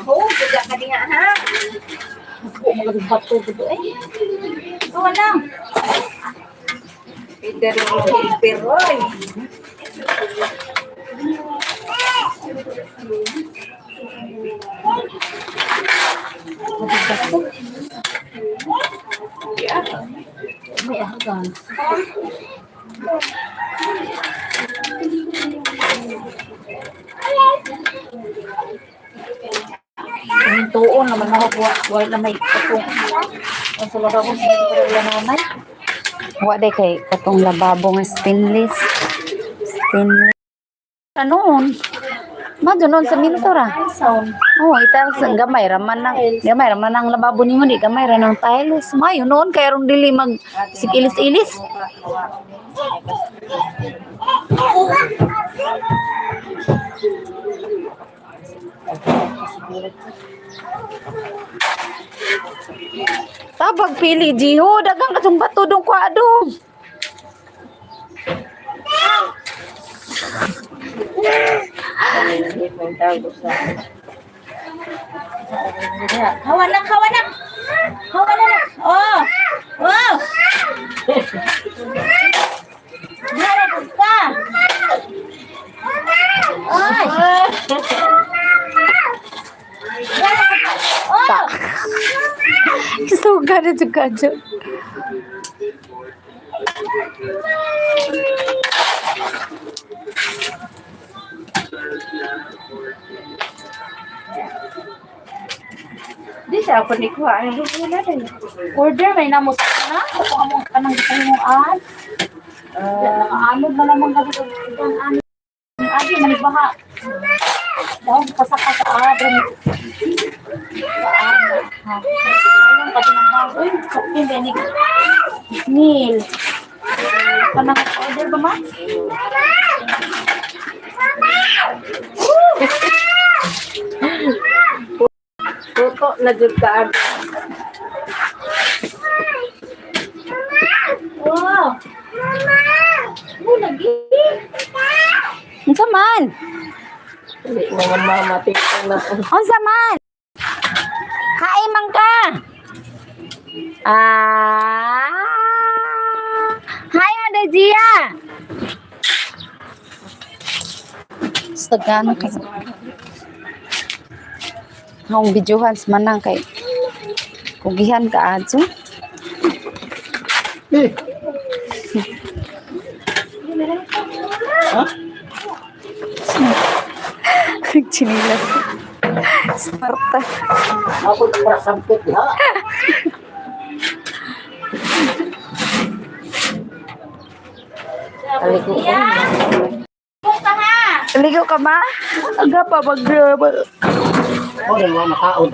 Oo, tidak ka din nga, ha? Ako, magagbat ko dito eh. Ito lang. Pero, may ahagan. Ang tuon naman ako buhay na may katong. Ang sulod ako sa wala naman. Wa day kay katong lababo nga stainless. Stainless. Anoon? Madyo noon sa mintora. Sound. Oh, ita sa gamay raman ang lababo nimo di gamay ra ng tiles. Mayo noon kay aron dili mag sikilis-ilis. Tabag pili jiho dagang kasong bato dong kwado. Hawanak, hawanak. Hawanak. Oh. Wow. Harap ka. Ay. Oh. Suga na juga jo. Di siya ako ni kuha. Ano wala din. Order may namos na. Ako among kanang gitunguan. Nakaanod na naman kami kung ano. Adi manibaha. Daw pasaka sa adre. Sa adre. Ha. Ayun pati nang bago. Uy, kapin din Neil. Kanang order ba ma? Tuto na jud ka. Wow. Mama. Lagi. Unsa man? Mga mama tingnan na. Unsa man? Hai man ka. Hai ada Jia. Sagana ka. Hong videohan manang kay kugihan ka adso. Chinilas. Sparta. Ako para sampit ha. Aliko ko. Ligo ka ma? Aga pa mag Oh, yung mga makaod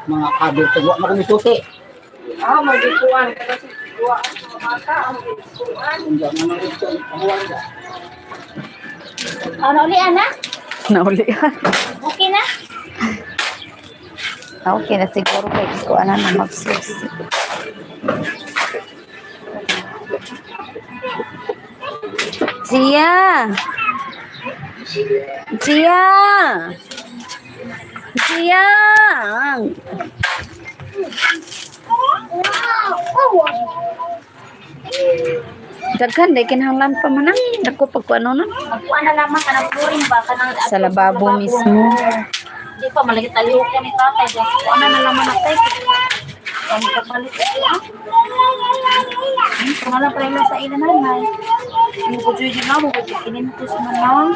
mga kabel tuwa na kami suti. Magikuan kasi tuwa ang mata ang magikuan. Hindi naman ito ang ano ulit ana? naulihan. Okay na? Okay na siguro kay ko ana na magsusi. Jia. Jia. Jia. Daghan day kinahanglan pa man dako pagkuano na. Magkuan na lamang kanang flooring ba kanang Sa lababo mismo. Di pa malagi talihok ka ni tatay. Kuan na lamang na tay. Ang kapalit. Pangalan pa rin sa ina nanay. Yung ko dyan na mo, kinintos man lang.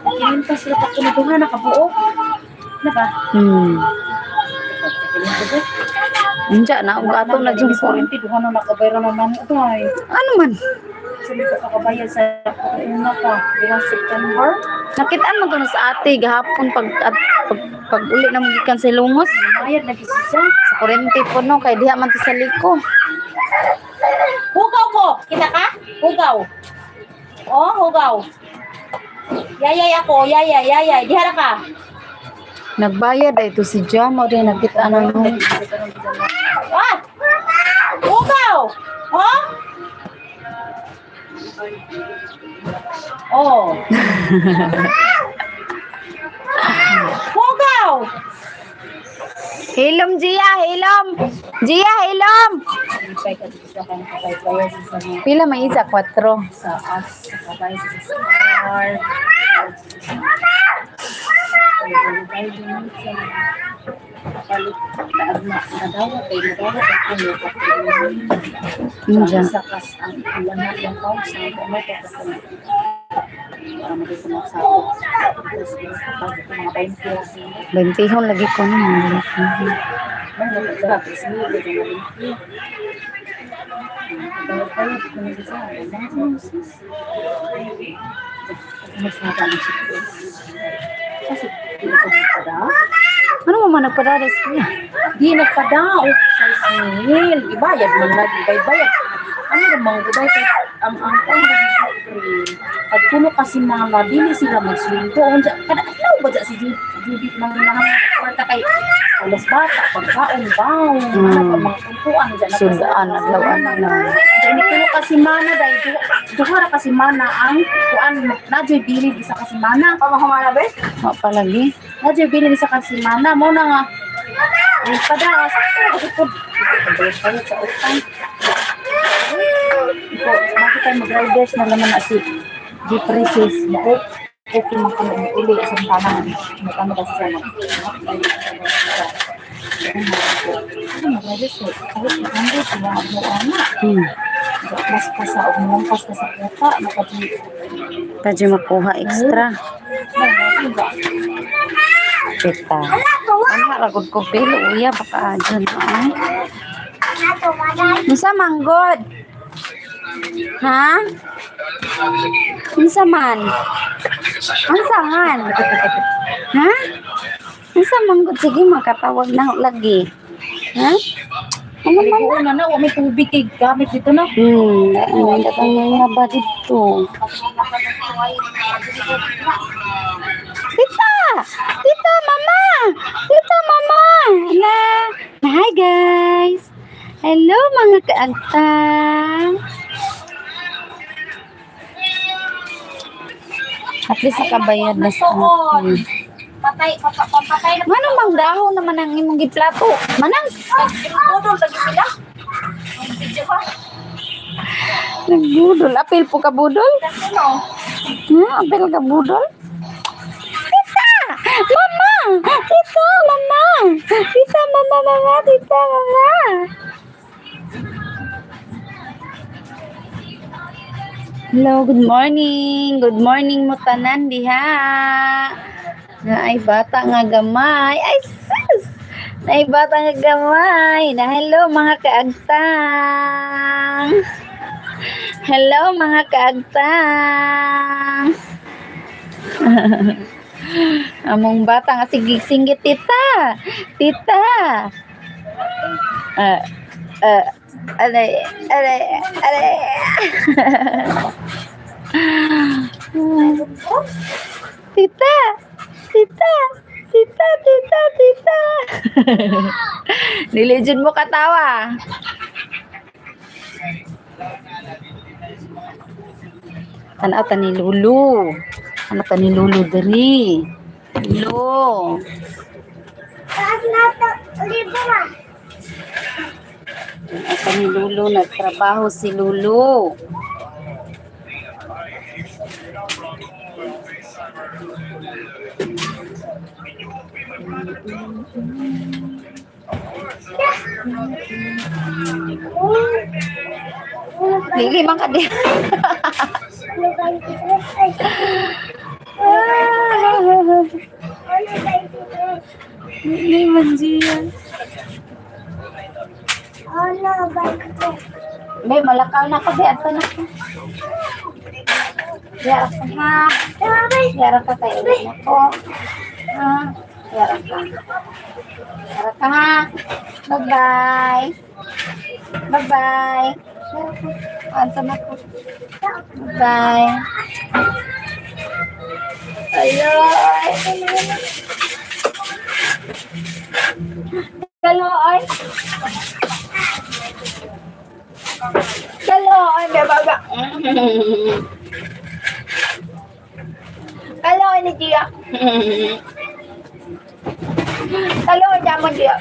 Kinintos na pagkinutungan, nakabuo. Ano ba? Enja na ug atong na jung ko. Duha na nakabayra naman ito ay. Ano man? Sabi ko kakabayad sa una pa, diwang September. Nakitaan mo to sa ate gahapon pag uli na mo gikan sa Lungos. Bayad lagi siya. Sa kurente po no kay diha man to sa liko. Hugaw ko! Kita ka? Hugaw. Oh, hugaw. Yayay ako, yayay. Dihara ka. Nagbayad ay to si Jamo din nakitaan na no. Ah! Hugaw! Oh? Oh. Pugaw! Hilom, Gia, hilom. Gia, hilom. Ipay ka dito sa kanya kapay sa mga Pila may isa? 4. sa as kapay sa star. Palit na nadawat ay kuno Inja. sa kas ang lahat ng kaos sa tomato kasi para maging sa mga 20 pesos. 20 lagi ko naman. Ano mo man nagpadadas niya? Di nagpadao sa ismil. Ibayad man lagi. Bayad. Ano namang gubay kay ang at puno kasi mga dili sila magsweldo. Kada adlaw ba dyan si Judith nang kwarta kay alas bata, pagkaon, baon, ano ba mga tuntuan dyan. Sudaan, adlawan na. Ini puno kasi mana dahil duhara kasi mana ang kuan nadyo'y bilid isa kasi mana. Pamahumana ba? Wa pa lagi. Nadyo'y bilid isa kasi mana. Mo na nga. Ay, padaas. Ikod. Ikod sa utang. Bakit tayo mag-riders na naman na si G-Precis. Okay man kami uli sa tanang. Magkano kasi sa mga. Mag-riders ko. Kahit magkano sila ang mas ka sa umampas ka sa puta. Tadyo makuha extra. Kita. Ano ragod ko pilo. Uya, baka dyan. Masa manggod? Ha? Unsa man? Unsa man? Ha? Unsa manggod? Sige, makatawag na lagi. Ha? Ano man? Maliguan na na. May tubig kay gamit dito na. Ang datang mga ba dito? Tita! Tita, mama! Tita, mama! Hala! Hi, guys! Hello, mga kaagtang! At least nakabayad na sa akin. Patay na. Manang mang dahon naman ang imong giplato. Manang! Budol lagi sila. Ang video ba? Nagbudol. Apil po ka budol? Ano? Apil ka budol? Tita! Mama! Tita! Mama! Tita! Mama! Mama! Tita! Mama! Hello, good morning. Good morning mo tanan diha. Na ay bata nga gamay. Ay sus. Na ay bata nga gamay. Na hello mga kaagtang. Hello mga kaagtang. Among bata nga singgit tita. Tita. Aray. Tita. Niligid mo katawa. Ano ta ni Lulu? Ano ta ni Lulu diri? Lulu. Ano ni Lulu? Nagtrabaho si Lulu. Lili man ka di. Lili man diyan. May malakaw na ka di ato na. Yara ka ha. Yara ka tayo na ko. Yara ka. Yara ka ha. Bye-bye. Bye-bye. Anto na ko. Bye. Ayoy. Kaloy. Kaloy, baba. ni Gia. Kalau jaman dia.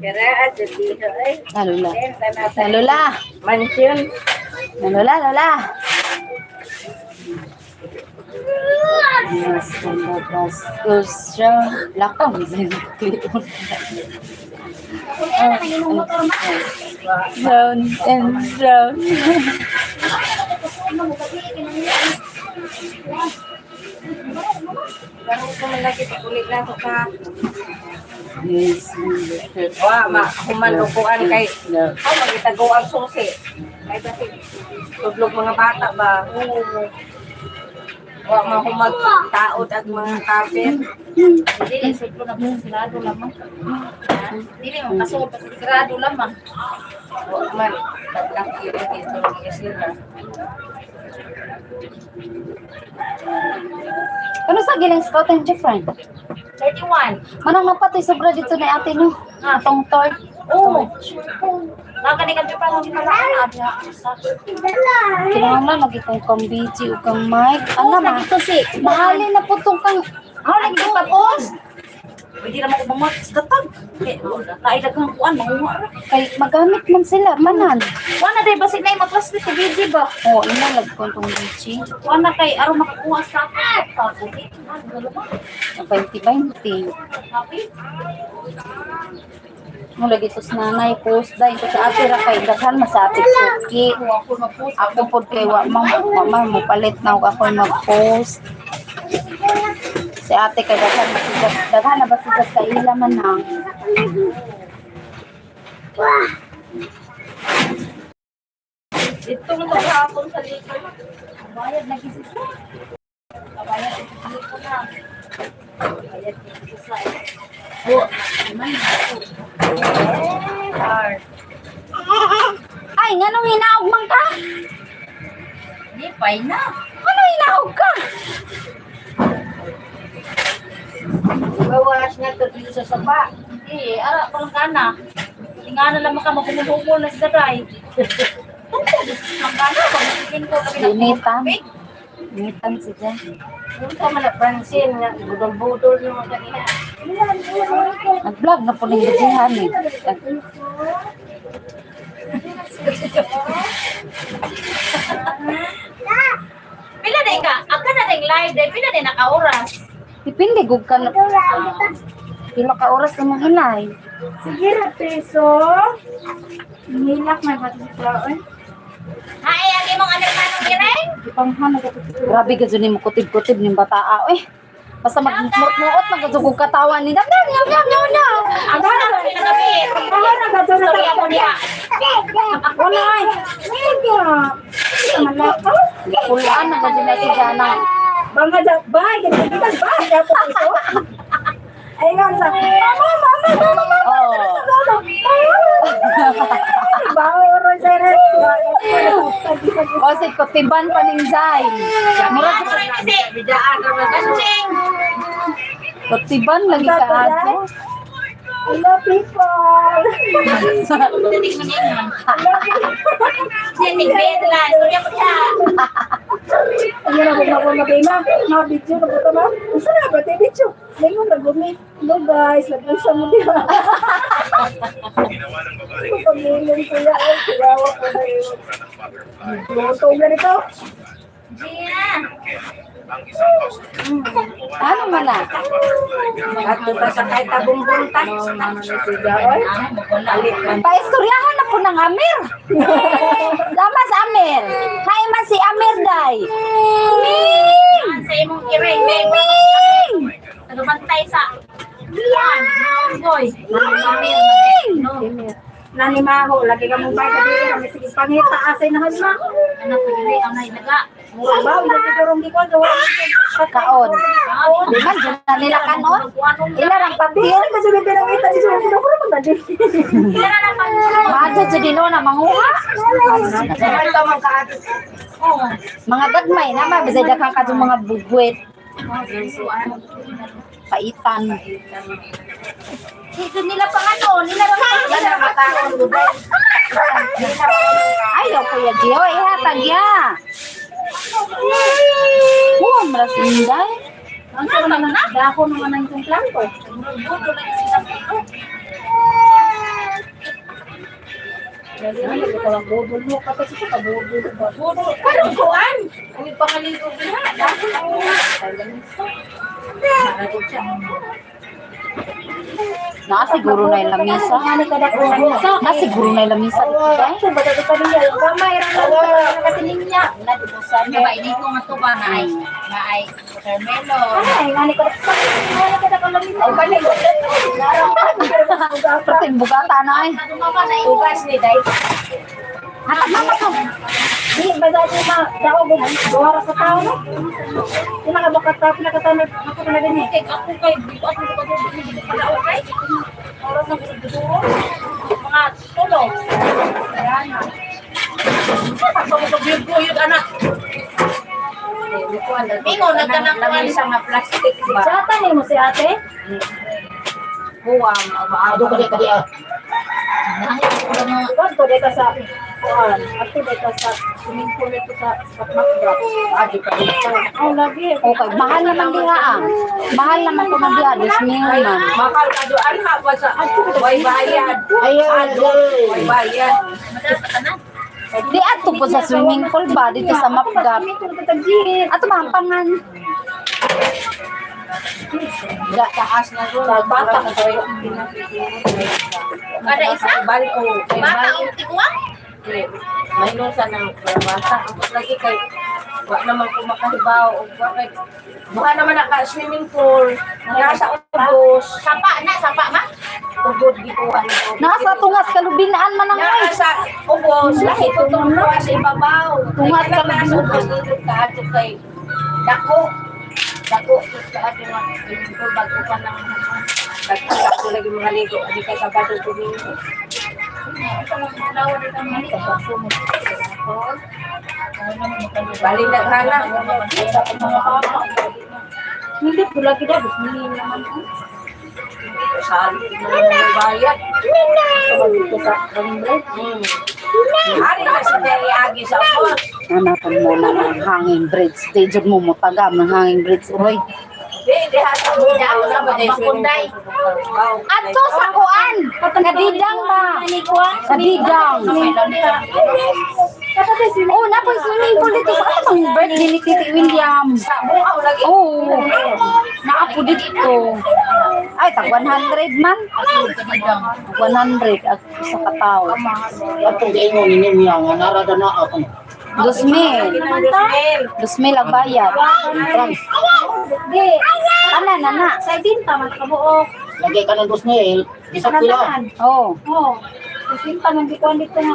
Kira aja dito ay. Lalola. Lalola. Mansion. Lalola, Lola. Yes, bastos siya. Lakang brown and brown. Laro ko man lagi sa kulit na ako ka. Yes. Wa humanukuan kay magitago ang susi. Kay dati tudlog mga bata ba. Wa mahumag taod at mga kapit. Dili siguro na sirado lamang. Dili mo kasulod sa sirado lamang. Wa man tatlaki dito ng sila. Ano sa giling Scout and Jeffrey? 31. Manang mapatoy sobra dito na ate no. Tong tort. Oh. Nakanikan pa lang dito lang Kinahanglan lagi kong kambiji o kang mic. Ano ma? ito si Mahalin na po tong kang... lagi tapos. Pwede naman ko mamat sa tatag. Kaidag kang kuan, mangunga. Kay magamit man sila, manan. Wala day basig na mag-classmate sa BG ba? Oo, inalag ko itong bichi. Wala kay aron makakuha sa ako. 20-20. Happy? Mula dito sa nanay, post dahil ko sa ate ra kay daghan masapit suki. Ako mag-post. Ako po kay wa mo palit na ako mag-post. Si ate kay daghan na ba siya sa ila man na. Itong naghapon sa lito. Bayad na kisisa. Bayad na lito na. Bayad na kisisa. Oh, naman hard. Ay, nganong hinaog man ka? Di pay na. Ano hinaog ka? Bawas nga to dito sa sapa. Ara pa lang kana. Tingana lang maka magumugol na sa dry. Ang kana pag magiging ko kami Linitan. Linitan siya. Yung ka man Francine nga budol-budol yung mga kanina. Nag-vlog na po ng gajihan eh. Pila day ka? Aka na ding live day. Pila day naka-oras. Dipindi gug ka na. Pila ka oras na mong hilay. Sige na, peso. Nilak may pati sa flower. Hay, agi mong anak manong gireng? Ipanghan na grabe ka dyan mo kutib-kutib ng bataa eh. Basta magmuot magkasugog katawan ni Nyam. Ang gana na rin kami. Ang gana na gano'n na tayo mo niya. Wala ay. Pulaan na ka dyan na si Jana. Bangga dyan, bay. Ganyan ba? Kaya po ito. Ay nga sa, mama. Oh. Bauro sa rin. Kasi kutiban pa ning Zay. Murag kutiban lagi ka ato. Hello people. Ayan na, huwag na kayo na. Mga-video na po ito na. Gusto na ba ito video? Ngayon mo nag-gumit. Hello guys, lagyan mo diya. Pag-ilan ko yan. Kirawa ko na yun. Luto ganito. Ano man na? At ito sa kahit tabong bunta. Paistoryahan na po ng Amir. Lama sa Amir. Kaya man si Amir day. Sa imong kireng. Nagbantay sa Yan. Boy. Nanimaho. Lagi ka mong bayad dito. Kami sige pangita. Asay na halimaho. Anak ko dili. Ang nainaga. Ba, hindi siguro hindi ko gawa. Kaon. Di man dyan na nila kanon. Ilarang papel. Kasi may pinangita ni Suwan. Hindi ko naman nadi. Ilan na naman. Madyo sa dino na manguha. Mga gagmay na mabisay dakang ka mga bugwit. Paitan. Dito nila pang ano. Nila lang mataon. Ayaw Kuya Gio, ihatag ya. Oh, malas inday. Ang sarap naman na. Dako naman ang itong planto. Budo lang yung sinapito. Lagi na, ito lang budol mo. Kapag ito ka budol ba? Budol. Anong kuhan? Ang ipangaligo na. Dako lang mo. Nakagot siya. Nakasiguro na yung lamisa. Nakasiguro na yung lamisa. Ito ba ito pa niya? Gamay rin ang nakatiling niya. Natubusan niya. Diba, ini ko nga ito ba na ay watermelon. Ay, ngani ka na lamisa. Ay, balik. Pero yung bugata na ay. Tugas ni Day. Di ba dati na daw buwara sa tao no? Pinakabakat ka, pinakatanay, ako na din eh. Ako kay, ako sa pagkakas, pala okay? Oras na siguro, mga tulog. Ayan na. Ako mo pag-view ko yun, anak. Ingo, nagkanang isang nga plastic ba? Satan mo si ate? Buwam, Ado ka dito diya. Kanto dito sa kuan, ato dito sa swimming pool dito sa Makbra. Ado ka dito. Oh, lagi. Okay, mahal naman diha ah. Mahal naman ko man diha. Diyos niyo man. Makal ka doon ha, basta way bayad. Ayan, Way bayad. Di ato po sa swimming pool ba? Dito sa Mapgap. Ato mampangan. Taas na doon. Bata ka tayo. Kada isa? Balik ko. Bata, unti ko ah. May nusa ng bata. Ang lagi kay wa naman ko makahibaw o bakit buha naman naka swimming pool nasa ubos Sapa na, sapa ma? ubod gikuha ko Nasa tungas kalubinaan man ang ay. nasa ubos lahi tutong na sa ibabaw Tungas ka lang. nasa ubos dito ka ato kay dako dako ka ato nga swimming pool bago pa nang dako lagi mga ligo di kay sabado domingo balik na kana Hindi po lagi daw, hindi naman. sa bayad Dito sa Bangladesh. hari na si Jerry Agi sa ubos Anaton mo na ng hanging bridge. Stage mo mo tagam ng hanging bridge. Uy. di hata mo na ba di Makunday. Ato sa kuan. Kadidang ba? Kadidang. Oh, na po swimming pool dito sa atong birthday ni Titi William. buaw lagi Oh. Naapo dito. Ay, tag 100 man. 100 at sa katao. atong giingon ni niya nga narada na ako 2,000. 2,000 ang bayad. Di, Ana na na. sa ibinta man kabuok. lagi ka ng 2,000 bisag pila Oh. Oh. Ibinta man dito dito na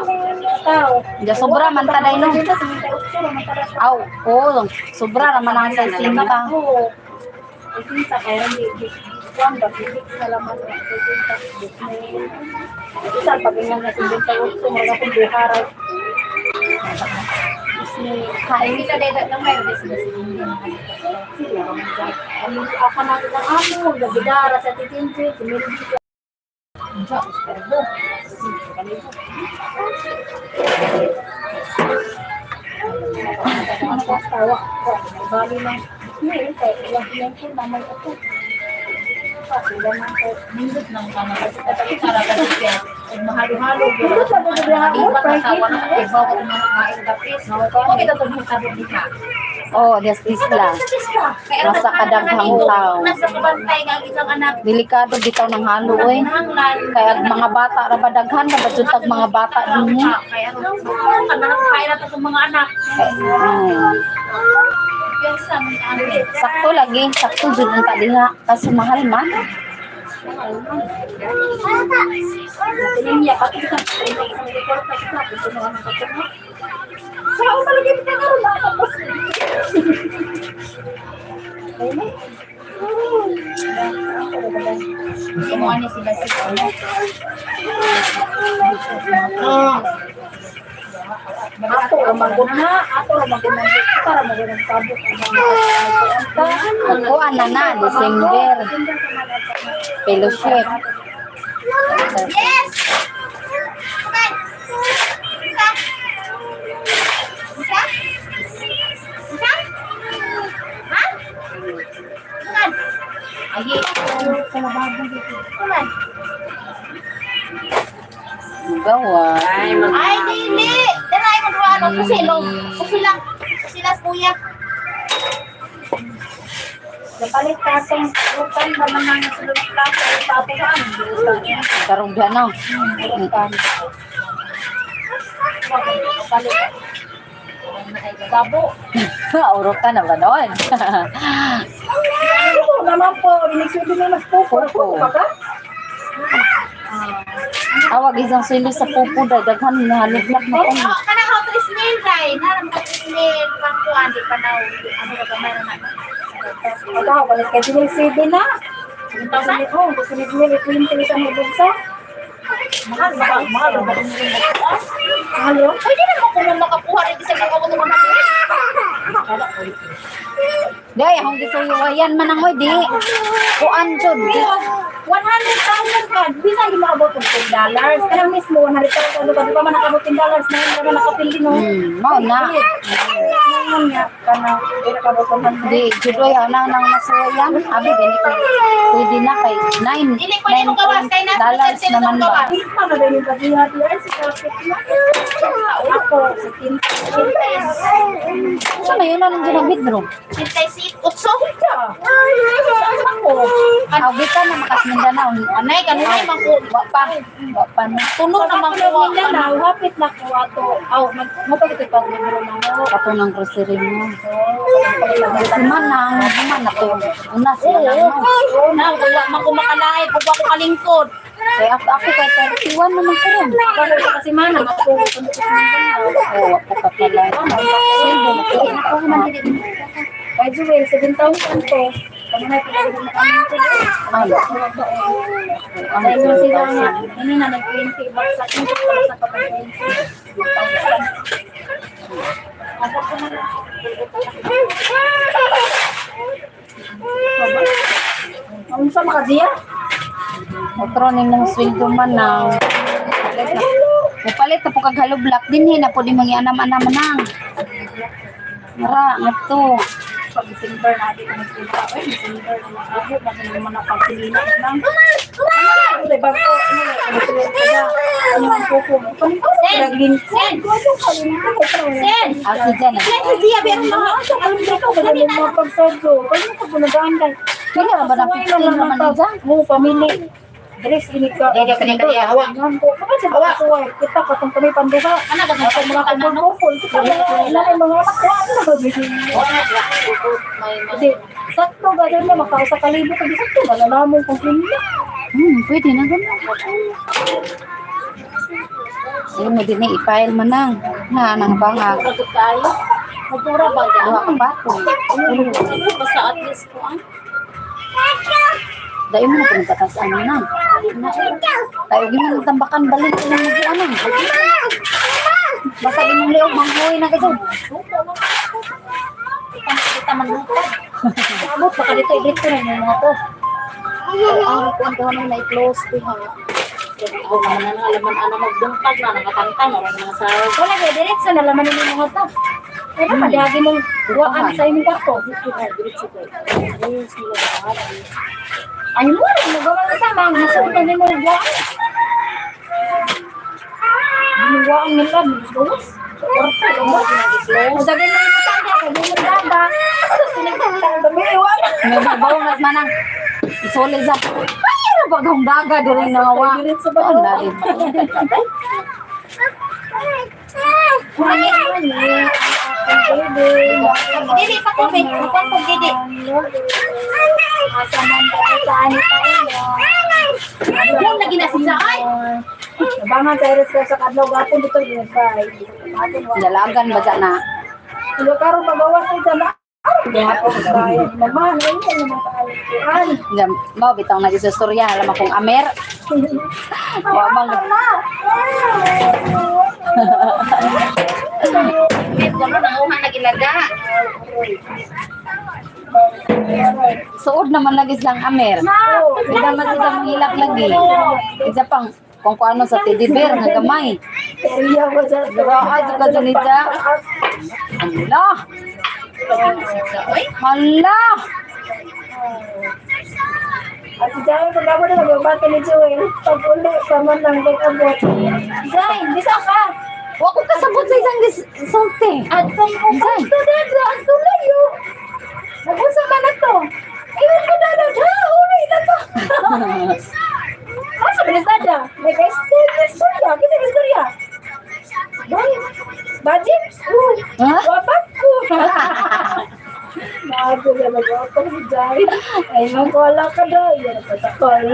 tao. Ja sobra man taday no. Dito sa mga utso man tara. Aw, oh, sobra naman ang sa sinta. Oo. Ibinta kaya hindi kuan ba hindi sa laman ng ibinta. Isa pag ingon na sa ibinta utso mga kung buharay. Ay, sila dito ng meron sila Sila naman dyan. Ano ako natin ang amo, gabidara sa titinsi, sumilbi sa tawa ko. Bali lang. Ngayon, kahit ilang ilang ko naman ako. Sila man ko. Nindot ng kanang kasi tatapos para ka siya. Kung mahalo-halo. Ito sa mga biyahe Di ko, ba Frankie? kasawa na kaibaw ko ng mga kain tapis. Kung ito ito yung sabot niya. Oh, des isla. Nasa kadaghang tao. Nasa kabantay nga ang isang anak. Delikado bitaw ng halo eh. Hanglan. Kaya ang mga bata ra ba daghan ra ba jud tag mga bata dinhi. Kaya kan na kain natin sa mga anak. Yung sa mga anak. Sakto lagi, sakto jud ang diha kasi mahal man. Tining niya, pati sa isang report na kita, gusto mo anong katulog. Sa ako talaga yung pinagaroon na tapos. Ayun Simuan niya sila sila. Ato ramagod na, ato ramagod na. Para magandang sabot ang mga Ako ana na December. Fellowship. Yes! na bagong dito. Kuman. Gawa. Ay, dili. Daray mo duwa ano kusilo. Kusilang. Kusilas kuya. Napalit ka itong rutan naman ng sulong plato. Tapuan. Karugda na. Rutan. Napalit. Gabo. Urutan na ba doon? Ano naman po. Rinisyo din na mas pupo. Pupo. Pupo ka? Awag isang silo sa pupo daghan na haluglak na Oh, kung kanang how to smell dai. Naram ka smell pang kuan di pa na ano ka meron na. Ikaw balik ka din CD na. Gusto ni ko 20 sa bulsa. Mahal. Halo? Pwede na mo kung makakuha rin sa mga mo naman. day hong gisuyuwayan man ang di kuan jud di 100,000 ka, bisa di maabot ng $10. Kaya mismo, 100,000, ano ba, di pa man nakabot $10 na yun, naman nakapili, no? mao na Ngayon nga, kana, di nakabot ng 100. di jud oy ana nang masuwayan abi dili ko pwede na kay 9 Hindi pwede mo gawas, kay nasa dollars sila naman ba Hindi pa na rin yung pag-ihati, ay, si Kapit na. Ako, si so na yun na lang dyan ang bedroom Kintai, utso ka. Ako, awit ka na makas Mindanao anay, kanunay, mako, wa pa na tunog na makuha ka na, hapit na ko ato. Aw, magpagito pag-libro na mo. kato ng grocery mo si manang man na to una si manang mo Na, wala man ko makalaay, pag ako kalingkod. kay ako kay 31 naman ko rin Kasi kasi mana, mako, oh ako ka pala silbo na kaya na ko man dili By the way, 7,000 to. Kami na pinagod na kami ito. Dahil mo sila nga, ano na, nag-20 bucks sa akin, para sa kapag-20. Ako po na lang. Ang sa makadziya? otro ning nang sweldo man na Mupalit na po kag halo black din na po di mangianam-anam nang. Mara ngadto. Pag December na, di ko nagpunta. Ay, December na makabot. Kasi naman napagsilina lang. Ano, bangko, ano ang kuko. Sen! Sen! Asi dyan. Sen! Si Zia, pero mga asok, alam mo ito, kasi yung mga pagsadyo. Kasi mo ka punagaan ka. Kaya naman ba na 15 naman ni dyan? Oo, pamili. Dress, ini ka. Dede, kanya-kanya, hawa. Kapag siya pakasuway, kita ka kung kami panduha. Ano ba Ako mga kumulkupol. Kita na yung mga anak ko. Ano ba? Kasi, sakto ba dyan na makausa kalibot. Kasi sakto ba, nalamong kung kinila. Pwede na ganun. Ay mo din i-file man nang. Na nang bangag. Pagod tayo. Magpura ba dyan? Duha ka ba? Basta at least ko ang. Dahil mo na pinagkatasaan mo na. Tayo gini tambakan balik ko ng ano. Basta imong liog manghuwi na kasi. Kita manlupad. Abot, baka dito i-break ko na yung mga to. Ang kuwan ko naman na i-close ko ha. Ako naman na alaman ano magbuntag na nakatangtang o mga sa Wala kaya, diretso na laman yung mga to. Kaya naman, dihagi mong buwaan sa inyong karto. Ay mo, magawa na sama, masuot na din mo rin buwaan. Binuwaan nila, binuwas. Sabi na yung tanda, sabi mo daga. Sinagtang binuwaan. May babaw nas manang. Isole sa. Ay ano ba gong daga diri na wa. Diretso ba Oh, to? dali. Dili pa ko, may kukuan ko dili. Asa man ba sa ani pa Yung lagi na sisa ay. Nabangan sa Eres sa kadlaw gapon dito din kay. Dalagan ba na? Ilo karon magawas ay dala. Gapon kay naman ay naman kay. Ngam mo bitaw na sa storya alam akong amer. Wa mang Gano'n na una nagilaga. suod naman lagi silang amer. Hindi man sila mahilak lagi. Isa pang kung ano sa teddy bear nga gamay. Iya ba sa Graad ka dyan ita. Hala! Hala! At si Jai, pag ako na magbabati ni Joel, pag uli, kaman lang pag-abot. Jai, bisa ka? Wa ko kasabot sa isang sulti. At kung Jai. ito dada, at tulayo. Nabusa ka na to. Iwan ko dada, uli na to. Masa bilis dada? May istorya, kita istorya. Boy, budget? Ha? Wapak ko. Bago na nag-auto si Jai. Ay, magwala ka daw. Yan, patakol.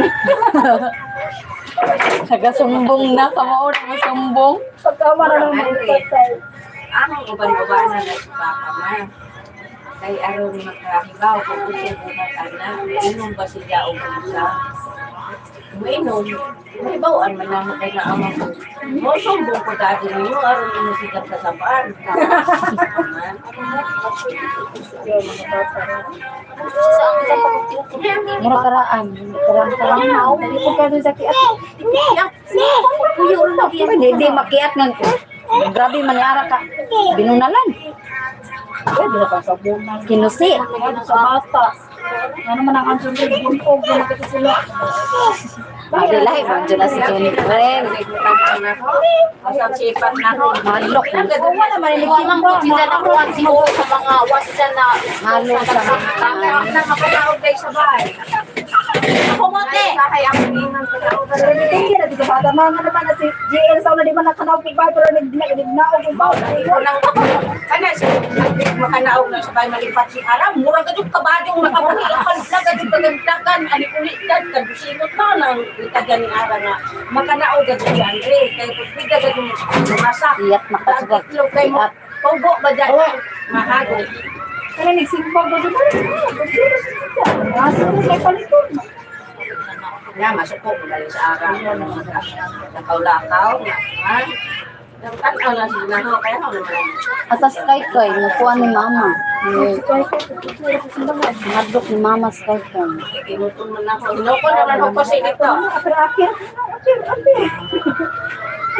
Nagasumbong na, kamaura mo sumbong. Pagkamara ng mga patay. Among uban-uban na nagpapa ma. Kay aron makahibaw kung gusto ko matana, inom ba siya o sa mainom, may bawaan man naman kay na amang ko. Mo sumbong ko dati ninyo, aron ino sikat sa sapaan. Mura karaan. Karaan na. Hindi po ka doon sa kiat. Hindi makiat nga. Grabe maniara ka. Binunalan. Pwede na pang sabunan. Kinusi. Sa bata. Ano man ang answer ng buntog na makita sila. Madilahi ba? Diyan na si Johnny Friend. Asang sipat na ho. Malok. Kung wala man yung simba. Sila na kuhan siguro sa mga wasa na Halo sa mga. Nakapanaog kayo sa bahay. kumote. Kaya ang inang panaog. Hindi na dito bata. Mga naman na si JL sa una di man nakanawag kay Bar pero nagnaog yung bawal. Unang kana si makanaog na sa bahay malipat si Aram. Murag gadyung kabadong nakapahilakan na gadyung pagagdagan. Ani ulitan kadusimot na nang itagan ni Ara nga makanaog gadyung si Andre. Kaya pagpiga gadyung masak. Iyat makasugat. Tatlo kay mo. Pogo ba dyan? Mahagod. Kaya nagsimbag ko dito. Aso na kay palitod. Nga, masuko ko dahil sa araw. Nakaw-lakaw. Ha? Nagtanaw na sila na. Kaya ako naman. Atas kay kay. Nakuha ni mama. Nadok ni mama sa kay kay. Inutun mo na ako. Inoko naman ako kasi dito. Apir.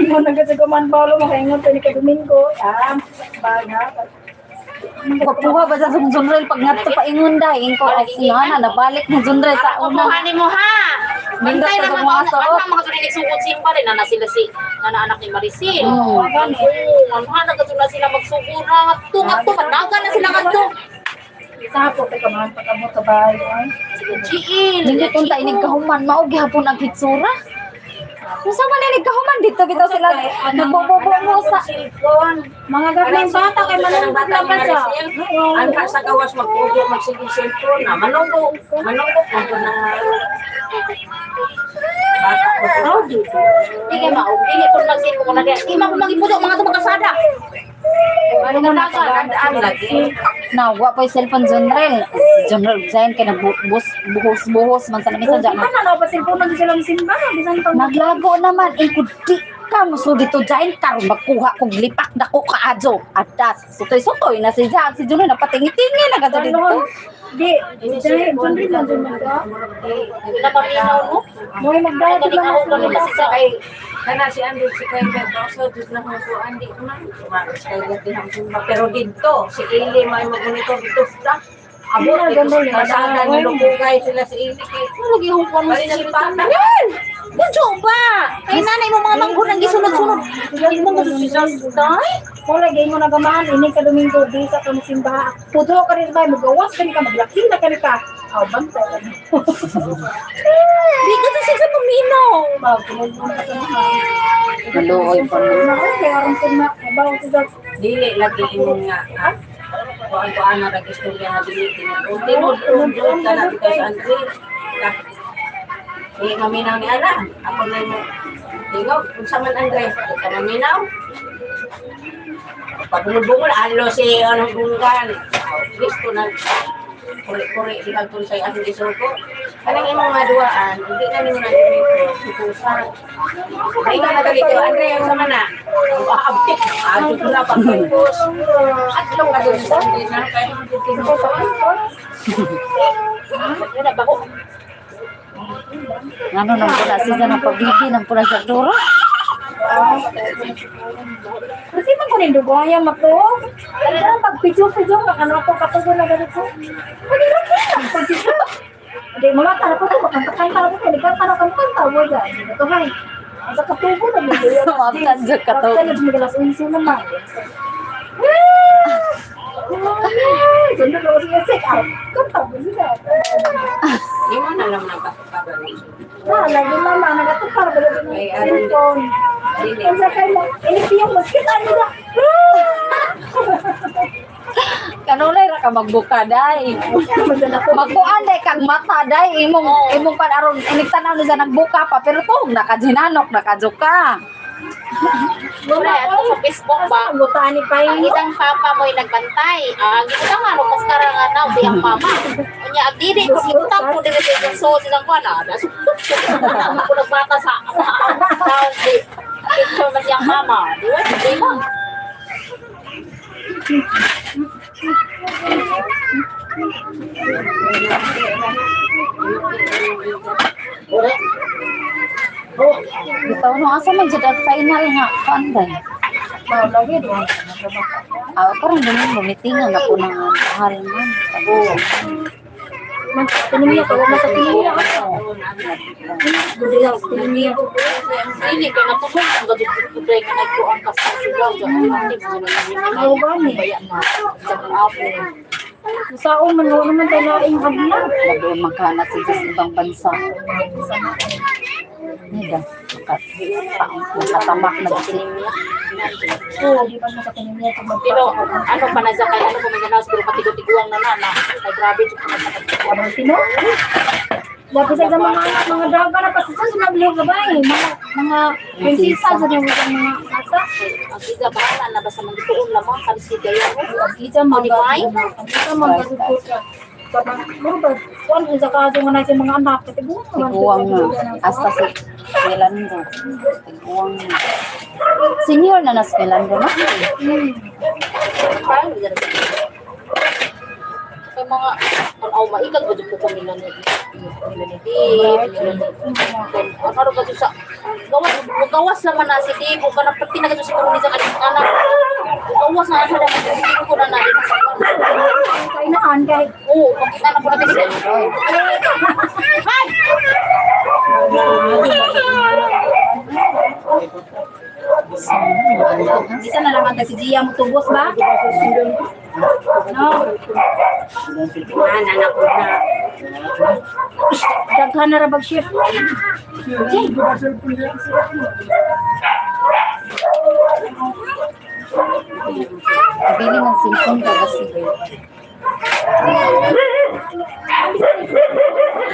Ingon na kasi kuman Paulo makaingon to ni Domingo. Baga. Kapuha ba sa Junrel pag nga pa ingon dahil ko na nabalik ni Junrel sa una. Kukuhanin mo ha. Bintay Bintay na naman mga mga suot. mga tulinig sungkot simba rin na sila si anak ni Maricel. Mm. Ang hanag ka na sila magsugura. Tungat to, managa na sila kadto. Sapo ka man pagkamot sa bahay. Chiil. Hindi kung tainig kahuman, maogi hapon ang hitsura. Kung sa maninig kahuman, dito bitaw sila nagbobobo sa... Mga gabling bata kay manungkot na ba siya? Ang sa gawas magpugo, magsigil cellphone na. Manungkot. Manungkot. Manungkot na bata ko sa audio. Hindi mao. Dili kun magsin ko na diyan. Di man magipudo mga to magkasada. Ano mo na kagandaan lagi? Nawa pa yung cellphone Junrel. Si Junrel Zayn kaya buhos man sa lamisa dyan. Ano na ba cellphone na sila simba? Bisan pag Naglago naman, kudi ka mo dito dyan, karon magkuha kong lipak na ko kaadyo. Adas, sutoy-sutoy na si Jack, si Junrel napatingi-tingi na gado dito. di dai sundri man dun ka. Hindi na paminaw mo. Moy magdadto Hindi lang ka sa ulo kasi sa Kay kana si Andy si kay Beto dus na ko so Andy man. Kay gati hamsun pero dito si Ili may magmonitor dito sa abo Sila, dito ganda, kasada ganda. ni lugay sila si Ili kay Lagi hukuan mo sila Baliksipan na. Yan! Budyo ba? Kay nanay mo mga manggunang gisunod-sunod. Hindi mo nga susustay? Wala gay mo nagamahan ini ka Domingo di sa kami simbahan. Puto ka rin ba magawas ka ni ka maglaki na ka ni ka. Aw bantay ka. Di ka kasi sa paminaw. Ba kuno ka sa mga. Naluoy pa mo. Kaya aron ko na bawo sa dili lagi imong nga ha. Kung ano ra istorya nga dili tinod ka na dito sa Andre. Eh maminaw ni Ana. Ako na mo. Tingog kung sa man Andre, ka maminaw. Pagulog-bungol, alo si anong bunggan. Kristo na kuri-kuri di kagtun sa ating isuko. Kanang imong maduaan, hindi na nimo na dito tutusan. Ay nga nagalito, Andre, yung sama na. Abtik, abtik ko na pagpapos. At itong gagawin sa Andre na kaya Yun na bako. Ano nang pula siya ng pabigi ng pula sa duro? Kasi man ko rin dugoaya mato. Ano pag pidyo ka ano ako katugo na ganito. Pwede ra ka. Pag sila. Hindi, mga tara ko, makanta-kanta ko, kanta mo dyan. Ito nga, sa katubo na mo. Makan sa katubo. Kanta na dyan, galas unsi naman. Sunod ako siya, check out. Kanta mo sila. Imo na lang nagkakaroon. Lagi mama, nagatukar ba dyan ng cellphone. Dili. Ang sakay mo, inipiyang mo, kita nila. Kanunay ra ka magbuka day. Magkuan day kag mata day imong panaron inig-tanaw ni sa nagbuka pa pero to nakajinanok nakajuka. Muna, ito sa Facebook ba? Butani pa Ang yun. isang papa mo'y nagbantay. Ang isang ano, kas karanganaw, siyang mama. Kanya, ang didi ko, sinutang ko din sa so, silang ko na. Ako ko nagbata sa tawag di. Picture na siyang mama. Di ba? Di ba? Bitaw no asa man jud ang final nga kuan day. Lagi doon. Parang ganun bumitingan ako ng mahal man. Tinimia ko, masa tinimia ako. Budilaw, tinimia ko. Hindi ka na po mo. Ang gadit-gadit ka nagkuhan ka sa sigaw. Ayaw ba ni? Bayan na. Diyan apo. Saong man, wala naman tayo laing hagla. Labi magkana sa just ibang bansa. Nida, nakatamak na kasi. Oo, di ba sa tinimia ko Pero ano pa na sa kaya ano pa may ganaos pero patigo-tiguang na na. Ay grabe. Abang tino? Dapat sa mga daga na pa sa nabili ka ba eh. Mga prinsesa sa mga ata. Ang isa bahala na basta magtuon lamang kalisida yan. Isa mga kuan sa kaso nga na sa mga anak Tiguang na. Hasta si Melando. Tiguang na. Senior na nas Melando na. Paano yan? Kaya mga ang maikag ba dito kami nila ni Dave, ano ba dito sa gawas naman na si Dave, kung ka pati na dito sa karuni sa anak gawas na ako naman dito ko na natin sa kainaan kay oo, pakita na po natin sila hi! isa na lang ang si Gia mo tubos ba? No. Anak ko na. Daghan na ra bag shift. Bili ng cellphone ka kasi.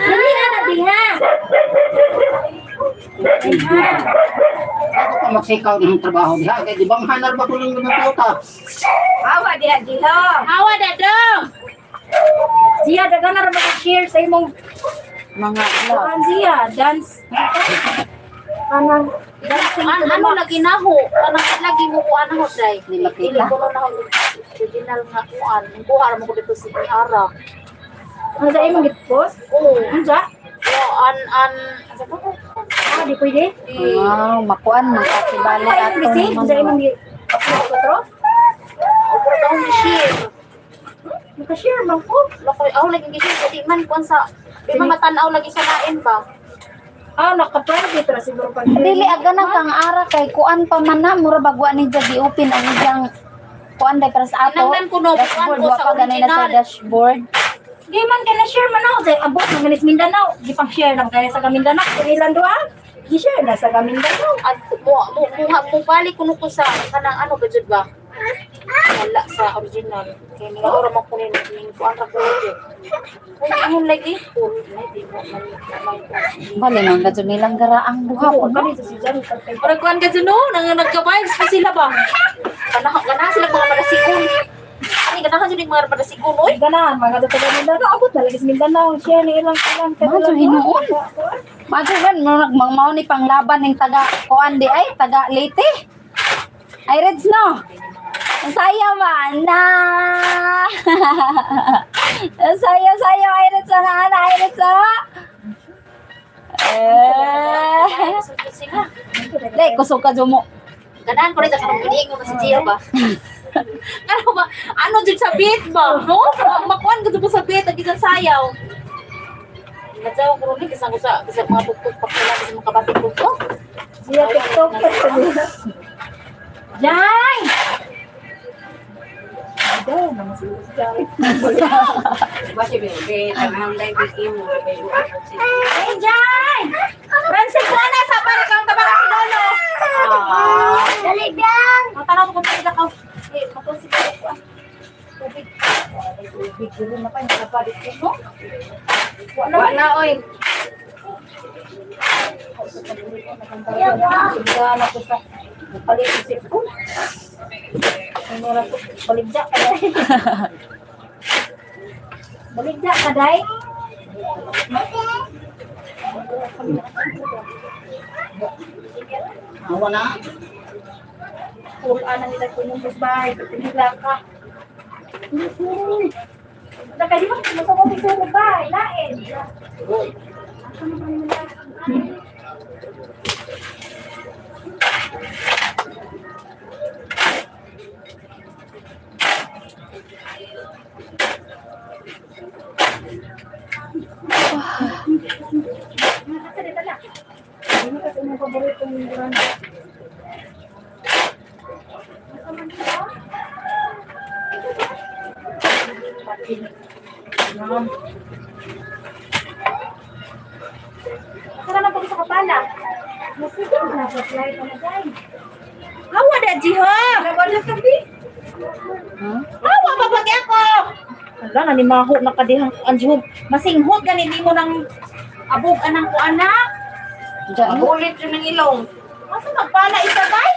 Dili ana diha. Magsikaw ng trabaho diha kay di ba mahanal ba kuno ng tota. Awa diha diha. Hawa dadong! Gia daghan na ra bag share sa imong Mga vlog. kuan Gia dance. Anang dancing Ano lagi na ho? Ano lagi mo ko ano ho, Dray? Di makita. Dili ko na ho. Original nga kuan. Buhar mo ko dito si Ara. ano sa imong git-post? Oo. Unsa? Yo, Di pwede. Wow, makuan makakibali Ay, ato kasi naman. sa imong git-post. Ako daw ni share. Naka-share man ko. Lakoy, ako lagi gising sa di man kuan sa di mga tanaw lagi sa lain ba? Naka-private ra siguro pag Dili aga na kang ara kay kuan pa man na mura bagwa ni Jadi Upin ang iyang kuan day para sa ato. Kinahanglan ko no, Dashboard kuan ko wa sa pa ganay na sa original. dashboard. di man kay na-share man ako. Say, abot ng Ganis Mindanao. Di pang share lang kaya sa Mindanao. Kailan doa? Di-share na sa Mindanao. At mo balik kuno ko sa kanang ano ba jud ba? Wala sa original. Kaya ni ora man kunin ning kuan ra ko. Kung ano lagi ko, di mo man. Bali nang gadyo nilang garaang duha po. Kani sa si Jan. Para kuan ka no, nang nagka-vibes pa sila ba? Kana sila mga madasikon. Ay, ganahan jud mga madasikon oy. Ganahan, mga sa taga Mindanao. Abot na lagi sa Mindanao. Share ni ilang ilang. Majo hinuon. Majo gan mao ni panglaban ning taga kuan di ay taga Leyte. Ay Reds no. Saya man na. Saya ay Reds na ay Reds. Sila. Dai kusog ka jumo. Ganahan ko rin sa kanang piniing mo si Gia ba? Ano ba? Ano dyan sa beat ba? No? Makuan ka dyan sa beat, ang isang sayaw. Kadyaw ko rin kasi sa mga tuktok pakila sa mga kabatong tuktok. Siya TikTok pa niya. Jai! Daw, naman si Jai. Ba si Bebe, tanang dai bikin mo Bebe. Hey, Jai! Francis ko na sa balik ang tabang si Lolo. Dali biyang! Matanaw ko kung sila ka. Eh, matusip ko. Tubig. Tubig ko rin na pa. Hindi na pa dito, no? Wala oy. Sigala ko sa palisip ko. Sinura ko, baligya ka day. Baligya ka day. Awa na. Pulaan na nila ko yung bahay. Pinila ka. Nakadi mo, masakot sa bahay. Lain. Saka na pag sa kapala. Masusin mo na sa flight na dahil. Hawa na, Jiho! Wala kapi. Hawa, babagi ako! Wala, nanimaho na kadihang anjub. Masinghot ka hindi mo ng abog anang ko anak. Bulit yun ng ilong. Masa magpala isa kay?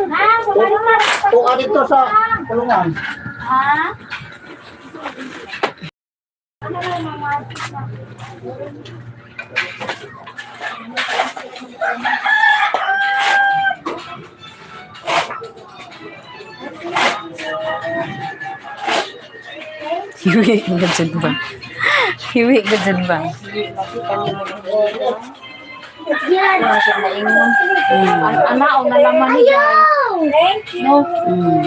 Ha? Wala naman. Tuwa dito sa kulungan. Ha? Ano na yung mga Hiwi ka dyan ba? Hiwi ka dyan ba? Anaon na laman niya. Thank you. No, Mm.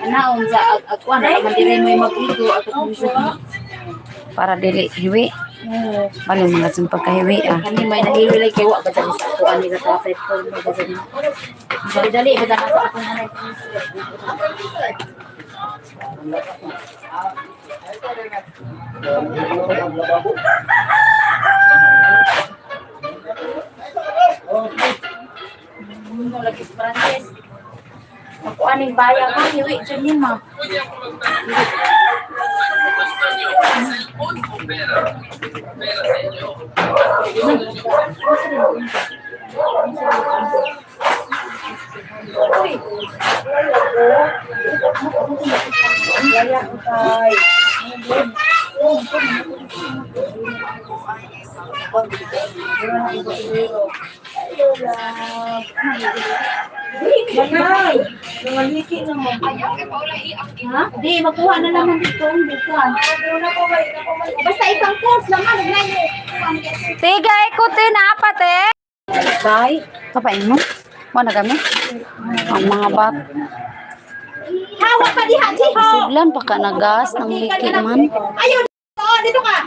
anaon sa agkuan na laman dire may mag-ugo at kusog. Para dili hiwi. Bali mga dyan pagkahiwi ah. Kani may nahihilay kay wa ba sa kuan nila sa platform mo ba dyan. Dali-dali ba sa akong nanay. Ano lagi sa Francis? Ako aning bayan ko, hiwi dyan yun ma. Ha? Di, makuha na naman dito. Basta ibang course naman. Tiga ikutin na pate. Tay, kapain mo. Mo na kami. Ang mga bat. Hawak pa diha, Jiho! Siglan pa ka nagas ng liki man. Ayun! Oo, dito ka!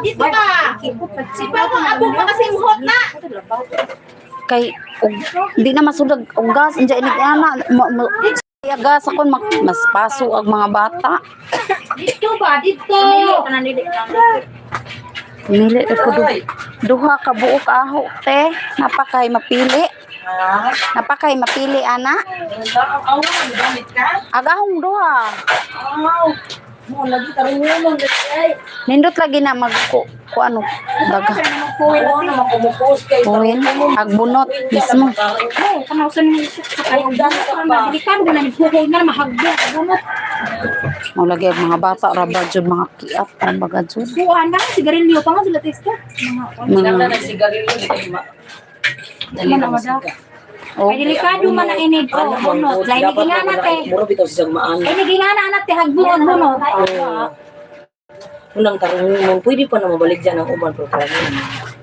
Dito ka! Sipa ko, abog pa kasi yung hot na! Kay di na masudag og gas inja inig ana gas ako mas paso ang mga bata. Dito ba? Dito! Pili ko duha ka buok aho te napakay mapili. Napakay mapili ana. Agahong duha. mo lagi karungon dai. Nindot lagi na magko ko ano daga. Oo na makumupos kay Puwin agbunot mismo. kanausan ni sa kayo dala delikado na ni pukoy na mahagdo bunot. Mo lagi ang mga bata ra ba jud mga kiat ang baga jud. Buwan na sigarilyo pa nga sila testa. Mga nagsigarilyo di kayo Dali na mada. oh, Ay delikado man ang inid ko bunot. Lain ni nga nate. Muro bitaw siyang maan. Ay ni nga na nate hagbunot bunot. Unang tarungon, pwede pa na mabalik dyan ang uban programa.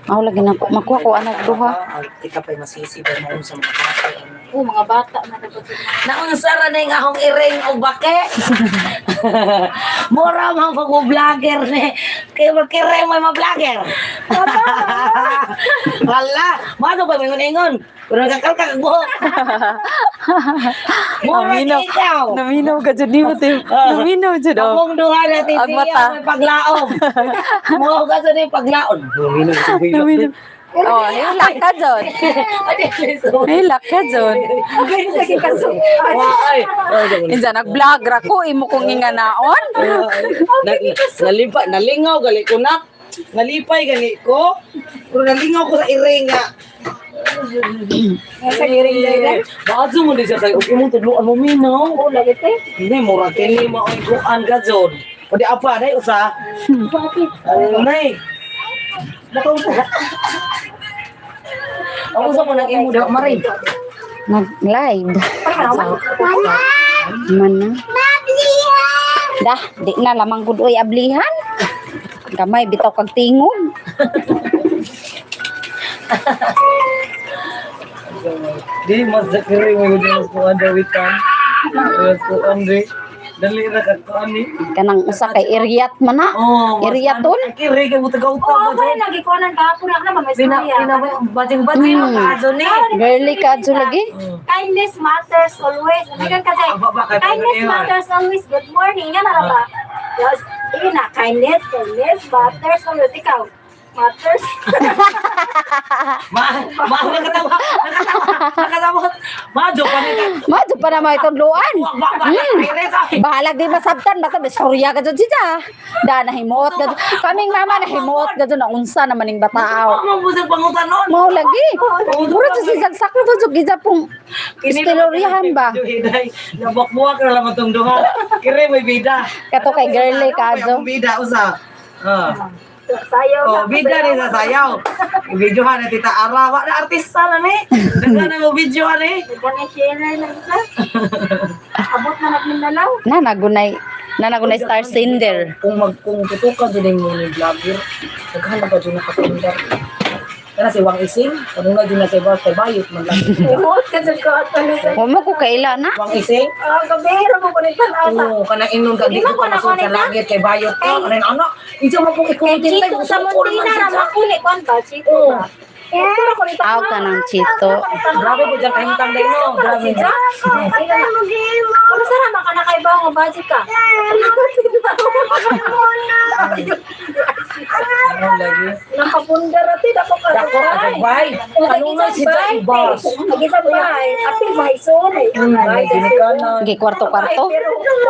mao lagi na ko makuha ko anak duha. Kita pa'y masisi ba mo sa mga bata. Mga bata na dapat Naungsara na yung ahong iring o bake. Mura mga pag-vlogger ni. Kaya magkire mo yung mga vlogger. Wala. Mano ba may ingon? Kung nagkakalka kag buhok. Mura ikaw. Naminaw ka dyan, di mo tayo. Naminaw dyan, oh. Akong duha natin Ang mata. siya may paglaom. Mga ka sa yung paglaom. Naminaw. Oh, hilak ka dyan. Hilak ka dyan. Insa, nag-vlog ra ko, imo kong inganaon. Nalingaw gali ko na. Nalipay gali ko. Pero nalingaw ko sa iring nga. Sa giring dahil. Bakit mo din siya kayo? Okay mo tudloan mo minaw. Hindi, mura kini mo ay kuan ka dyan. Pwede apa, day usa. Ano na eh. Ako sa mo nang imo daw maray. Nag-live. Mana? Dah, di na lamang gud oy ablihan. Gamay bitaw kag tingog. Di mas zakiri mo yung mas kuan dawitan. Mas kuan di. Dali na ka kuan ni. Kanang usa kay Iriat man na. Iriaton. Kiri kay mo tagaw-taw Oo, ba? lagi ko nang kahapon ako naman may Bina istorya. bajing-bajing ang kaso ni. Girly ka dyan lagi. Kindness matters always. Nagan kasi, Aba, bakit? kindness Ano yun? matters always. Good morning. Yan na ba? Yes. Sige na, kindness matters always. Ikaw, matters. Nakatawa. Majo pa ni ka. Madyo pa na may tudluan. Hmm. Bahalag di masabtan basta bistorya ka dyan siya. Da nahimuot ka dyan. Kaming mama nahimuot ka dyan na unsa naman ning bataaw. Mo mo sa pangutanon. Mau lagi. Mura to si saksak to jud gija pong istoryahan ba. Nabok-buwak na lang itong duha. Kiri may bida. Kato kay girly ka Yung bida usa. Sayo Oh, bida ni sa sayaw. Videohan na tita Ara. Wa na artista na ni. Daga na mo videohan ni. Ganyan share na isa. Abot na nagminalaw. Na nagunay star sender. Kung tutukan din mo ni vlogger, naghanap pa dyan nakapundar. Kana si Wang Ising, kanuna dyan na sa iba, sa bayot man lang. Imot ka sa kaatan sa. Wa mo ko kaila na. Wang Ising, Gabero mo kulitan asa. oo, kanang inon ka, dito ka masod sa langit, kay bayot ka, kanang ano, hindi mo pong ikuntin tayo, Chito sa Montina na makuli kwanta chito. Oo. Pero kulitan. Aw ka ng chito. Grabe po dyan kahintang day no, grabe dyan. Ano sana maka na kay bawo budget ka? Ano lagi? Nakapundar ati dako ka. Dako, agabay. Kanuna si Jai Bas. Lagi sa bay. Apil bay so ay. Gi kwarto-kwarto.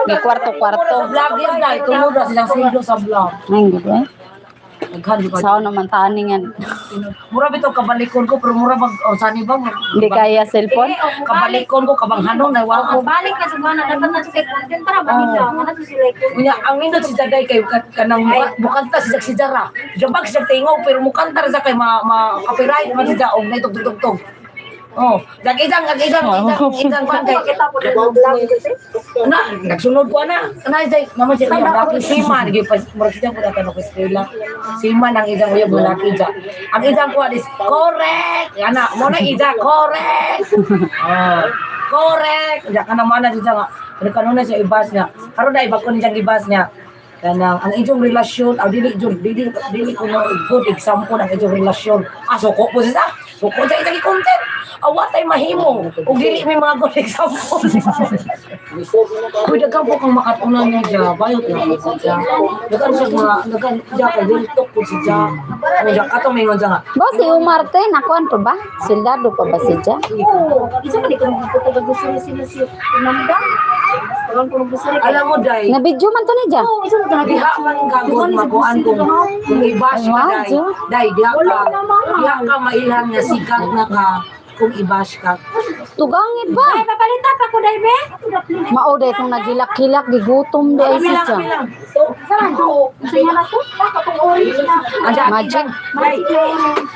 Gi kwarto-kwarto. Vlogger na, tunod na silang sindo sa vlog. Ay, gud eh. Naghandi pa. Sao naman taningan. Mura bitaw kabalikon ko, pero mura bag, o sani ba? Hindi kaya cellphone. Kabalikon ko, kabang hanong, nawa ko. Balik ka sa bana dapat na sa content para balik ka. Mana to sila ko. Kunya, ang nindot si Jaday kay kanang mukanta si Jara. Jabag siya tingaw, pero mukanta rin siya kay copyright man siya, og na itog-tug-tug. Oh, nag-isang ba kay Kita po ng vlog kasi. na nagsunod ko na. Kana siya naman siya kaya laki Sima nagi pa mura siya ko dapat ko eskwela. Sima nang isang uyo laki siya. Ang isang ko is correct. Ana, mo na isa correct. Oh, correct. Ya kana mana siya nga. Kanuna siya ibas niya. Karon na iba ko niya ibas niya. Kanang ang inyong relasyon, dili ko na good example ang inyong relasyon. Suko po siya. Suko siya itagi content. Awatay mahimo. Ug dili may mga good example. Kuy dagan po kang makatunan niya dya. Bayot na po siya. Dagan siya mga, dagan siya kay Wiltok po siya. O dya, kato may ngon siya nga. Ba si Umarte nakuan pa ba? Sildado pa ba siya? Oo, isa man ikaw ng puto bago sila si Nanda. Karon ko gusto rin. Alam mo, Day, Na video man to ni ja. Oo, isa man diha man kagod makuan kung i-bash ka, Day. Day, diha ka mailang nga sikat na ka kung i-bash ka. Tugangit Ay, ba? papalita pa ko dai be. Mao day tong nagilak-hilak gigutom day Kami lang, siya. kami lang. Saan to? Saya na to. Kapag orange na. Anja, Magic. Day,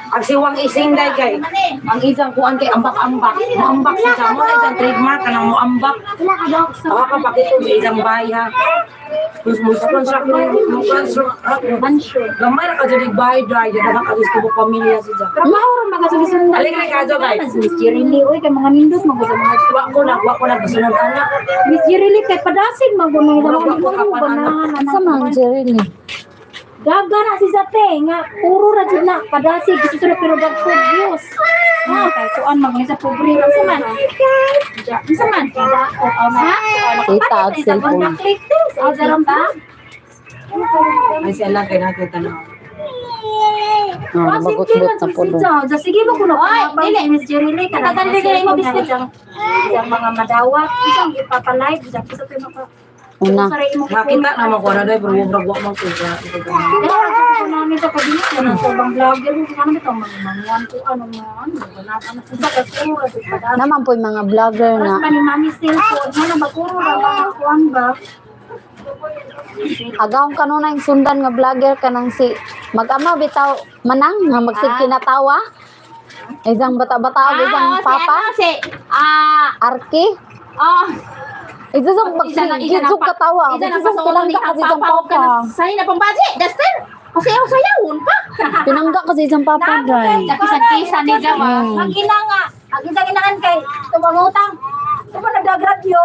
ang siwang ising day kay, ang isang kuan kay ambak-ambak. Muambak siya mo na isang trademark ka ng muambak. Wala ka daw. Baka kapakito sa isang bahay ha. Construct gamay na ka dyan bahay dry, dyan na ka gusto mo pamilya siya. Trabaho rin magkasulisan. Alin ka kadyo kay? Miss Jirili, oy, kay mga nindot, magkasa mga Wa ko na gusto ng anak. Miss Jirili, kay padasin, magkasa mga nindot, Sa man Jerry ni. Gaga na si Zate nga puro ra jud na padasi gusto na pero dag food views. Kay kuan magni sa pobre ra sa man. Sa man kada ha? Kita ang cellphone. Click this. Ang daram ba? Ay siya lang kay natin tanong. Bagot-bot na po doon. Sige mo kuno. Ay, dili Miss Jerry Lee kada dali dili mo biscuit yang mga madawat isang ipapa-live sa sa maka. Una. Nakita naman ko na dahil pero wag mo ko. Namin sa kabinet na sa bang vlogger mo kami ito mga to ano sa kasura Naman po yung mga vlogger mas na mani cellphone ano ba puro ra ba kuan ba agaw kanuna yung sundan nga vlogger kanang si mag-ama bitaw manang nga magsig kinatawa. Isang bata-bata isang papa. Arki. Isa sa pagsig katawa. Isa na Isa sa pinangga kasi isang papa. Say na pambaji, Dustin. Sayaw-sayawon pa. Pinangga kasi isang papa dahil. Kisa-kisa ni Jawa. ang ginanga ang ginangan kay tubangutang tuwa nagdagradyo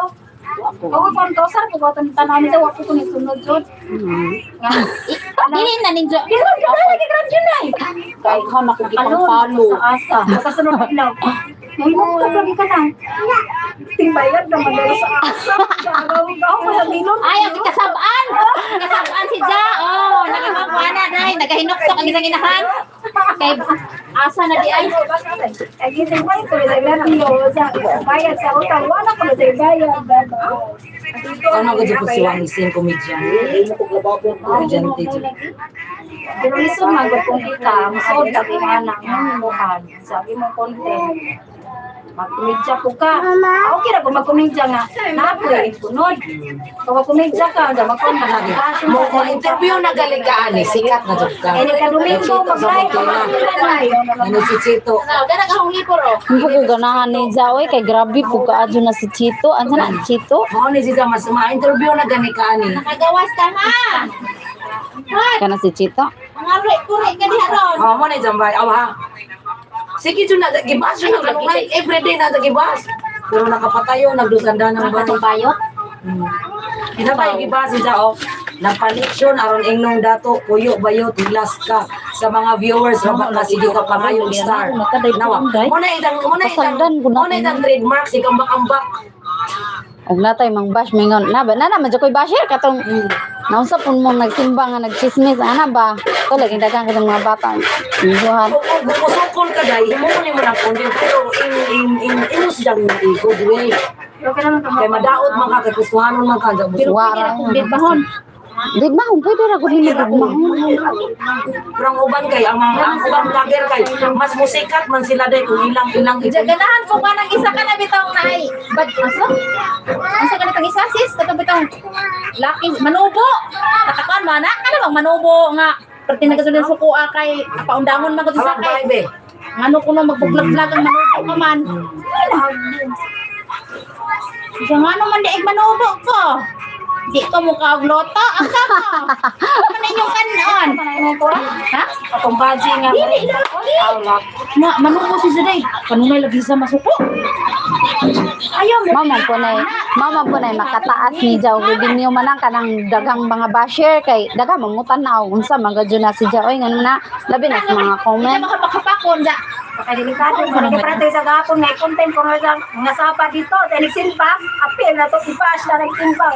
ako kon tosar ko baton tanan sa wako ko ni sunod jud Dili na ninyo. lagi gradyo na Kay ka nakikitang palo. sa asa kasunod ilaw ngayon ko lagi ka na tingbayad na madalo sa asa gagawin ka ako sa bilon Ay, ang kasabaan. Kasabaan si Ja. Oh, nagimagwana dai, nagahinuktok ang isang inahan. Kay asa na di ay. ay gising pa ito sa gana sa bayad sa utang wala ko na sa bayad Ano ko dito si Wang Isin comedian. Comedian teacher. pero lisod man gud kung kita musod ka anak mo sabi mo content magkumidya ko ka. Okay ra kung magkumidya nga. Napoy, punod. Kung magkumidya ka, magkon ka. Mo ko interview na galigaan ni sikat na jud ka. Eh, nagka-Domingo, mag-live. Ano si Chito? Gana ka hong hipor oh. Hindi ko ganahan ni Jaoy kay grabe po ka adyo na si Chito. Ansa na Chito? Mao ni si Jamas ma-interview na gani kaani. Nakagawas ka ha. Kana si Chito. Mga kuri ka diha ron. Oh, mo ni Jambay. Awa. Sige jud na gibas jud na kanunay everyday na gibas. Pero nakapatayo nagdusanda ng bato. Bayot. Kinabay gibas si Jao. Nagpaniksyon aron ingnong dato puyo bayo tilas ka sa mga viewers ra baka sige ka pangayong star. Nawa. Mo na idang trademark si kambak-ambak. Og natay mang bash mingon na ba na naman koy basher katong naunsa pun mo nagsimba nga nagchismis ana ba to lagi dagang katong mga bata buhat Gupusukol ka dahil mo ni mo na content pero in imus jang good way. Okay naman ka. Kay madaot man ka kay kusuhanon man ka jang wara Bahon. di ba kung pwede ra gud ni Pero ang uban kay ang ubang vlogger kay mas musikat man sila dai kung ilang Ganahan ko ka ng isa ka na bitaw na ay. Bad aso? Asa ka na tag isa sis? Katong bitaw. Laki manubo. Nakakuan ba na? Ano bang manubo nga perti nagasunod suko kay paundangon man ko sa kay. be. Ano ko na magpuglag-vlog ang manubo ka man. Siya nga naman di manubo ko. Di ka mukha og loto. Ang kaka. Ano ninyong kanon? Ha? Atong baji nga. Dili lagi. Na manubo si Zaday. Kanunay lagi sa masuko. Ayaw mo. mama po nay makataas ni Jaw gud niyo manang kanang dagang mga basher kay dagang mangutan na unsa magadyo na si Jaw ngano na labi na sa mga Hindi comment makapakapakon da. Delikado ko na prate sa gapon may content ko nga sapa dito dahil simpa apil na to ipas na nagsimpa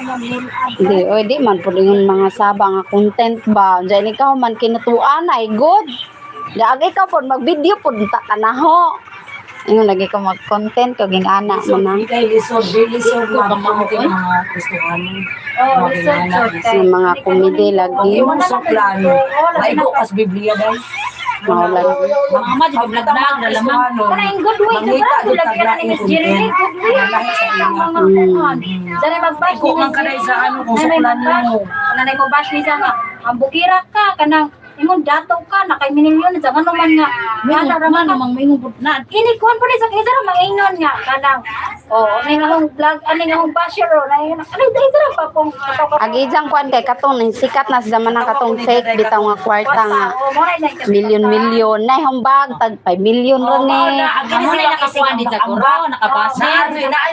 di man po yung mga saba nga content ba diyan ikaw man kinutuan ay good daag ikaw po mag-video po ta kanaho ingon lagi ka mag-content kag ana mo na Kay lisod man mo kay mga kusuhanon. oh research sa mga komedi lagi Imong suklan. Maigo kas Biblia dai. mao lang Mama di vlog na lamang. Kana in good way Mangita diba? jud Lagi ka na ni Miss Jerry Lee, good way. Ang mga kuhan. Dali mag-bash Iko man kaday sa ano kung suklan mo. Nanay ko bash ni sa nga. Ang bukira ka kanang imong dato ka na kay minilyon sa ano man nga. Ngana ra man Namang mingon pud na. Kini kuan pa rin sa kinsa ra manginon nga kanang. Oh, ani nga hong vlog, ani nga hong basher ro. Ano dito ra pa pong agijang kuan kay katong sikat na sa zaman ng katong fake bitaw nga kwarta nga Oh, mo na milyon nay humbag tag 5 million ron ni Amo na nakakuha di sa kuro, nakapasa. Na ay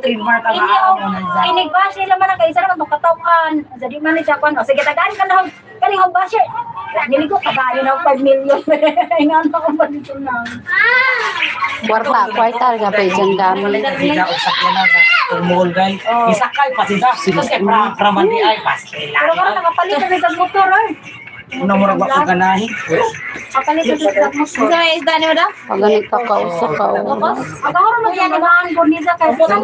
trademark ang amo na dyan. Inig bash nila man kay isa ra man makatawkan. Jadi man ni sa kuan. Sige tagaan ka na Kani ang basher. Dili ko pagkain ng 5 million. Ingano ko ba dito na? Kwarta nga pa dyan kami. Sila usak yan na sa tumul guys. Isakay pa sila. Kasi praman di ay pas. Pero karon nakapalit na sa motor ay. Una mo ra ko ganahi. Kapalit na sa motor. Sa may isda niyo daw? Pag ganit ka kausap ka. Ako ron magyagaan ko nila kay